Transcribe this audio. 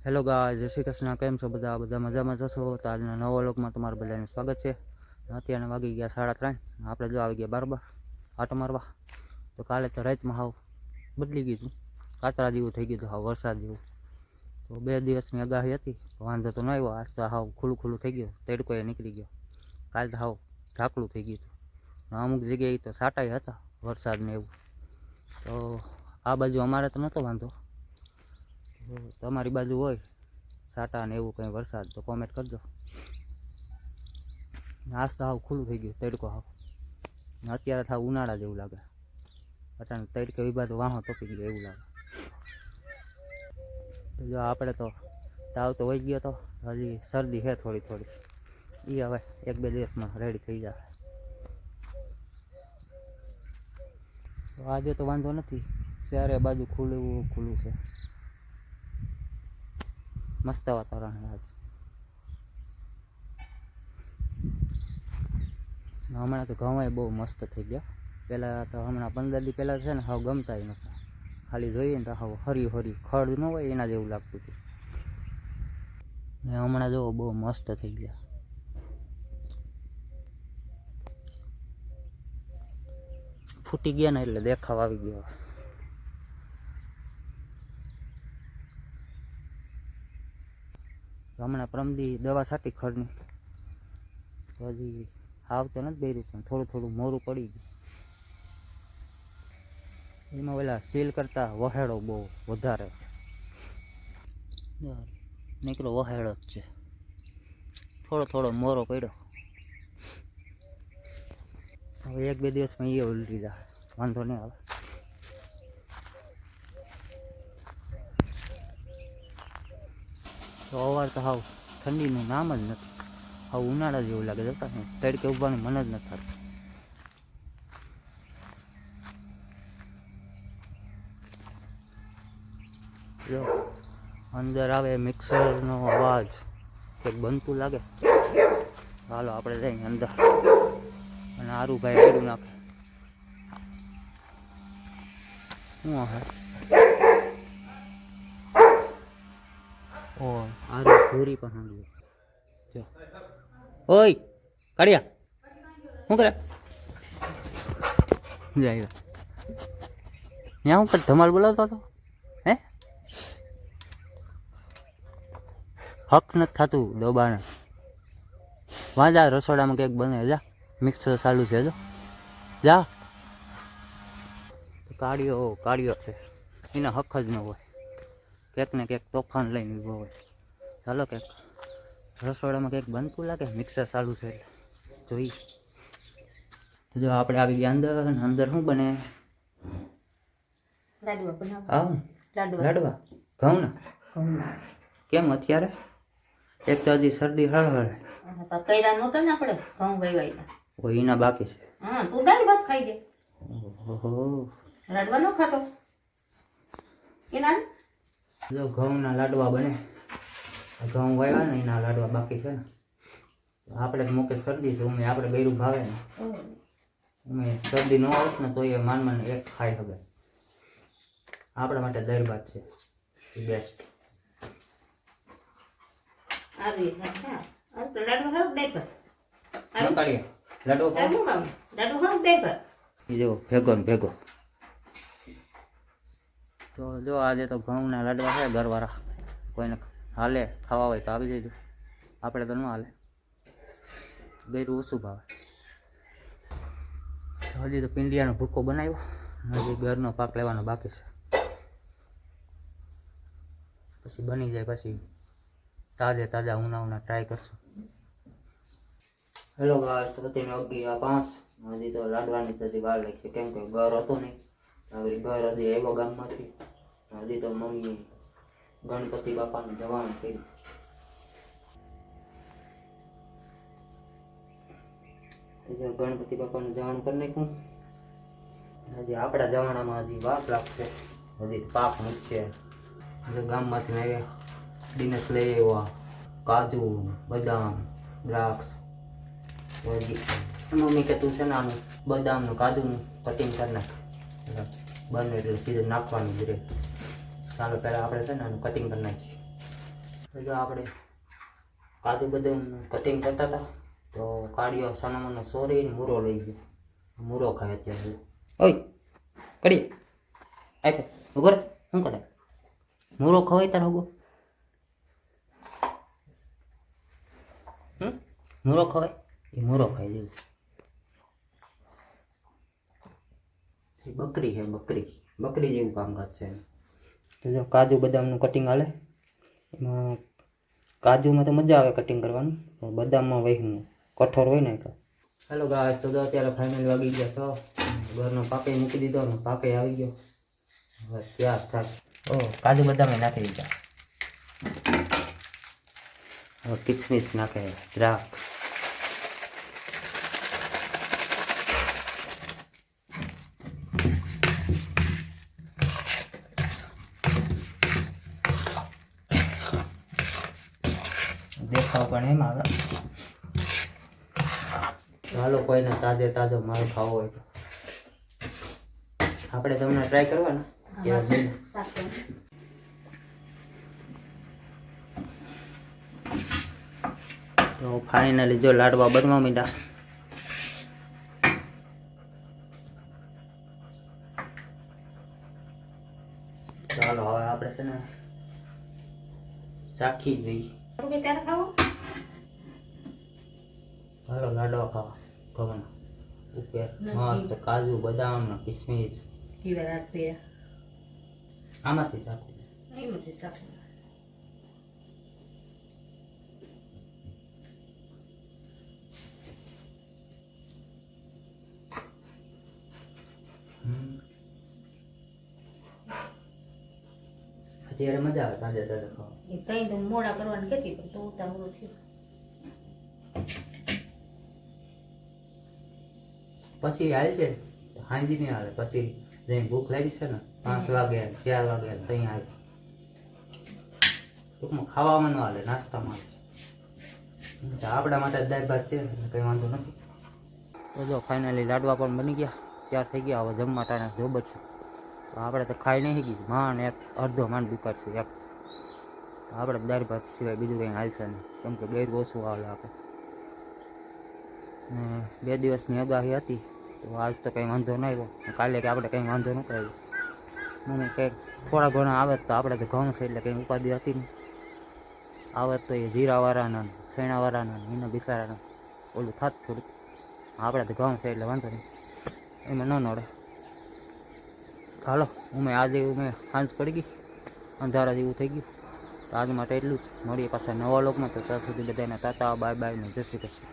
Hello ગાય, જય શ્રી કૃષ્ણ. કેમ છો બધા? બધા મજામાં જશો તો આજના નવા લોકમાં તમારું બધાનું સ્વાગત છે. અત્યારે વાગી ગયા 3:30. આપણે જો આવી ગયા બારબર આટો મારવા. તો કાલે તો રાતમાં હાવ બદલી ગયું હતું, કાતરા જેવું થઈ ગયું હતું, હાવ વરસાદ જેવું. તો 2 દિવસની આગાહી હતી, વાંધો તો ન આવ્યો. આજ તો હાવ ખુલ્લું થઈ ગયું, તડકો એ નીકળી ગયો. કાલ તો હાવ ઢાકલું થઈ ગયું હતું. અમુક જગ્યાએ તો સાટાઈ હતા વરસાદને એવું. તો આ બાજુ અમારે તો નહોતો વાંધો. તમારી બાજુ હોય સાટા ને એવું કંઈ વરસાદ તો કોમેન્ટ કરજો. આજ તો હાવ ખુલ્લું થઈ ગયું, તડકો હાવ. અત્યારે થાવ ઉનાળા જેવું લાગે. અટાણે તડકે વિભા તો વાહો તપી ગયો એવું લાગે. જો આપણે તો તાવ તો વહી ગયો, તો હજી શરદી છે થોડી. એ હવે 1-2 દિવસમાં રેડી થઈ જાય. તો આજે તો વાંધો નથી, ચારે બાજુ ખુલ્લું છે. મસ્ત વાતાવરણ આજ. હમણાં તો ઘઉં બહુ મસ્ત થઈ ગયા. પહેલાં તો હમણાં 15 દી પહેલાં છે ને હાવ ગમતા નહોતા. ખાલી જોઈએ ને તો હાવ હરી ખડ ન હોય એના જેવું લાગતું હતું. ને હમણાં જો બહુ મસ્ત થઈ ગયા. ફૂટી ગયા ને એટલે દેખાવ આવી ગયો. હમણાં પ્રમદી દવા છાંટી ખડની, તો હજી હાવ તો નથી બેર્યું, પણ થોડું મોરું પડી ગયું. એમાં ઓલા સીલ કરતા વહેડો બહુ વધારે નીકળો, વહેડો જ છે. થોડો મોરો પડ્યો. હવે 1-2 દિવસમાં એ ઉલટી જાય, વાંધો નહીં આવે. તો અવાર તો હાવ ઠંડીનું નામ જ નથી. હાવ ઉનાળા જેવું લાગે. જતા ને તડકે ઉભવાનું મન જ નથી થતું. જો અંદર આવે મિક્સરનો અવાજ કંઈક બનતું લાગે. હાલો આપણે જઈએ અંદર, અને આરુભાઈ રેડું નાખે. શું હે ઓ આરુ પૂરી પણ જો. ઓય કાઢ્યા શું કરે જાય ત્યાં ઉપર ધમાલ બોલાવતો હતો. હે હક નથી થતું ડોબાને. વાંજા રસોડામાં કંઈક બને. જા મિક્સર ચાલુ છે, જો જા. કાઢ્યો છે, એના હક જ ન હોય. ક્યાંક ને ક્યાંક તોફાન લઈને ઊભો હોય. ચાલો કંઈક રસોડામાં કંઈક બનતું લાગે. મિક્સર ચાલુ છે એટલે જોઈ. જો આપણે આવી ગયા અંદર. અંદર શું બને? લાડવા ઘઉંના. કેમ અત્યારે? એક તો હજી શરદી હળહળે. કઈરા નહોતા ને આપણે ઘઉં વૈવાય. ઓ એના બાકી છે. હા, તું દાળ ભાત ખાઈ દે. ઓહો, લાડવા ન ખાતો કેના? જો ઘઉંના લાડવા બને. ઘઉં વાવ્યા ને એના લાડવા બાકી છે ને. આપણે તો મૂકે શરદી છે. આપણે ગયરું ભાવે ને. શરદી ન હોત ને તો એ માન એક ખાઈ શકે. આપણા માટે દાળ ભાત છે એ બેસ્ટ. ભેગો તો જો આજે તો ઘઉંના લાડવા છે. ઘરવાળા કોઈને હાલે ખાવા હોય તો આવી જજો. આપણે તો ન હાલે, ગયરું ઓછું ભાવે. હજી તો પીંડિયાનો ભૂકો બનાવ્યો. હજી ઘરનો પાક લેવાનો બાકી છે. પછી બની જાય પછી તાજા ઉના ટ્રાય કરશું. હેલો ગાઈસ, તો તેને 5 હજી તો લાડવાની હજી વાર લાગશે. કેમ કે ઘર હતો નહીં. આવી ઘર હજી આવ્યો ગામમાંથી. હજી તો મમ્મી ગણપતિ બાપાને જવાનું કર્યું. ગણપતિ બાપાને જવાનું કરી નાખ્યું. હજી આપણા જવાનામાં હજી વાર લાગશે. હજી પાક મૂકશે. ગામમાંથી આવ્યા દિનેશ લઈ આવ્યા કાજુ, બદામ, દ્રાક્ષ. મમ્મી કે તું છે ને આનું બદામનું કાજુનું કટિંગ કરી નાખ, બને એટલે સીધું નાખવાનું જ રહે. ચાલો પહેલાં આપણે છે ને આનું કટિંગ કરી નાખીએ. તો જો આપણે કાજુ બદામ કટિંગ કરતા હતા તો કાઢ્યો સાનામાનો સોરી ને મૂરો લઈ ગયો. મૂરો ખાય અત્યારે. ઓય કડી આપ્યો ઉભો રે. શું કરે મૂરો ખવાય તાર હગો? મૂરો ખવાય? એ મૂરો ખાઈ જેવું. બકરી છે બકરી. બકરી જેવું કામકાજ છે. તો જો કાજુ બદામનું કટિંગ હાલે. એમાં કાજુમાં તો મજા આવે કટિંગ કરવાનું, પણ બદામમાં વહીનું કઠોર હોય ને એટલે. હેલો ગાઈસ, તો અત્યારે ફાઇનલ વાગી ગયા છો. ઘરનો પાકે મૂકી દીધો ને પાકે આવી ગયો. હવે તૈયાર થાય. કાજુ બદામે નાખી દીધા. હવે કિસમિસ નાખે, દ્રાક્ષ. દેખાવ પણ એમ આવે. ચાલો કોઈને તાજે તાજો માલ ખાવો હોય તો આપણે તમને ટ્રાય કરવાના. તો ફાઇનલી જો લાડવા બનવા માંડ્યા. ચાલો હવે આપણે છે ને ચાખી જઈએ. ત્યારે ખાવો હાલો લાડવા ખાવા ઘઉંના ઉપર મસ્ત કાજુ બદામ ને કિસમિસ. કેવા રાખે આમાંથી ચાખું. એમાંથી સાખી અત્યારે મજા આવે તાજે તાજે ખાવા. એ કઈ તો મોડા કરવાની કેતી પણ તો ઉતાવળું થયું. પછી હાલ છે હાંજી નહીં હાલે. પછી જઈને ભૂખ લાગી છે ને 5 વાગે 4 વાગે ત્યાં હાલ. ટૂંકમાં ખાવામાં ન હાલે, નાસ્તામાં હાલે. આપણા માટે દાળ ભાત છે કંઈ વાંધો નથી. તો જો ફાઇનલી લાડવા પણ બની ગયા, તૈયાર થઈ ગયા. હવે જમવા ટાણે જોબ જ છે. તો આપણે તો ખાઈ નહીં શકી. માંડ એક અડધો માંડ દુકાળ છે એક. તો આપણે દાળ ભાત સિવાય બીજું કંઈ હાલશે નહીં, કેમ કે ગેર ઓછું હાલે આપણે. 2 દિવસની આગાહી હતી તો આજ તો કંઈ વાંધો ન આવ્યો. કાલે કે આપણે કંઈ વાંધો નહોતો આવ્યો. મને કંઈક થોડા ઘણા આવે તો આપણે તો ઘઉં છે એટલે કંઈ ઉપાધિ હતી નહીં. આવે તો એ જીરાવાળાના શેણાવાળાના એના બિસારાના ઓલું થાત થોડુંક. આપણે તો ઘઉં છે એટલે વાંધો નહીં, એમાં ન નડે. હાલો આજે સાંજ પડી ગઈ, અંધારા જેવું થઈ ગયું. તો આજ માટે એટલું જ. મળીએ પાછા નવા લોકમાં. તો ત્યાં સુધી બધાને તાતા બાય બાય ને જય શ્રી કૃષ્ણ.